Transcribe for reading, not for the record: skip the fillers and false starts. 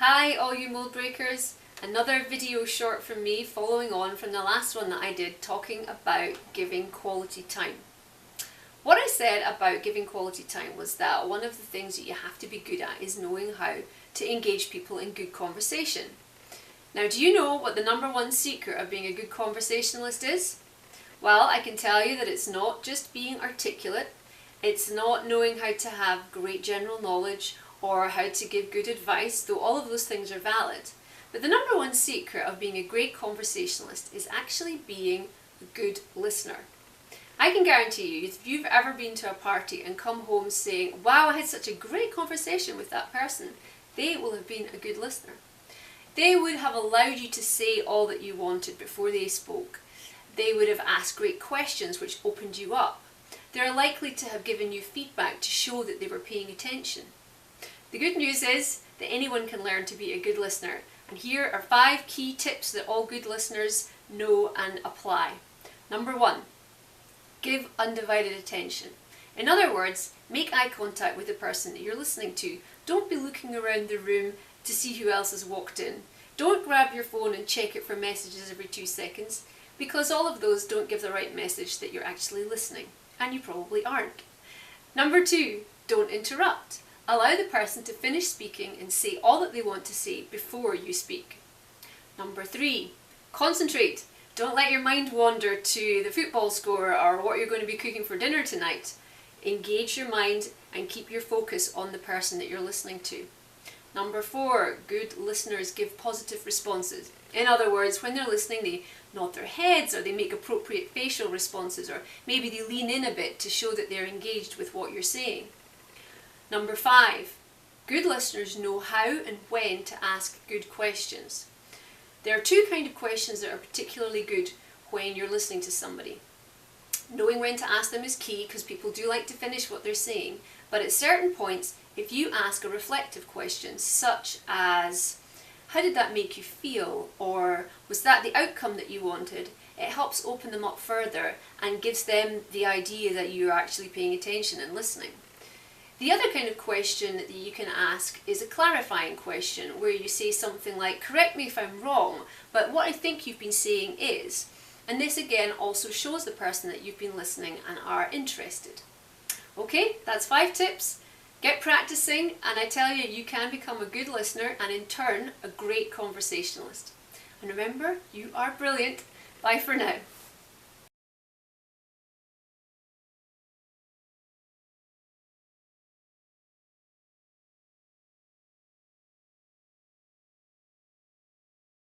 Hi all you mold breakers, another video short from me following on from the last one that I did talking about giving quality time. What I said about giving quality time was that one of the things that you have to be good at is knowing how to engage people in good conversation. Now, do you know what the number one secret of being a good conversationalist is? Well, I can tell you that it's not just being articulate, it's not knowing how to have great general knowledge or how to give good advice, though all of those things are valid. But the number one secret of being a great conversationalist is actually being a good listener. I can guarantee you, if you've ever been to a party and come home saying, wow, I had such a great conversation with that person, they will have been a good listener. They would have allowed you to say all that you wanted before they spoke. They would have asked great questions which opened you up. They're likely to have given you feedback to show that they were paying attention. The good news is that anyone can learn to be a good listener, and here are 5 key tips that all good listeners know and apply. Number 1, give undivided attention. In other words, make eye contact with the person that you're listening to. Don't be looking around the room to see who else has walked in. Don't grab your phone and check it for messages every 2 seconds, because all of those don't give the right message that you're actually listening, and you probably aren't. Number 2, don't interrupt. Allow the person to finish speaking and say all that they want to say before you speak. Number 3, concentrate. Don't let your mind wander to the football score or what you're going to be cooking for dinner tonight. Engage your mind and keep your focus on the person that you're listening to. Number 4, good listeners give positive responses. In other words, when they're listening, they nod their heads or they make appropriate facial responses, or maybe they lean in a bit to show that they're engaged with what you're saying. Number 5, good listeners know how and when to ask good questions. There are 2 kinds of questions that are particularly good when you're listening to somebody. Knowing when to ask them is key, because people do like to finish what they're saying, but at certain points, if you ask a reflective question such as, how did that make you feel? Or was that the outcome that you wanted? It helps open them up further and gives them the idea that you're actually paying attention and listening. The other kind of question that you can ask is a clarifying question, where you say something like, correct me if I'm wrong, but what I think you've been saying is. And this again also shows the person that you've been listening and are interested. Okay, that's 5 tips. Get practicing, and I tell you, you can become a good listener and in turn a great conversationalist. And remember, you are brilliant. Bye for now.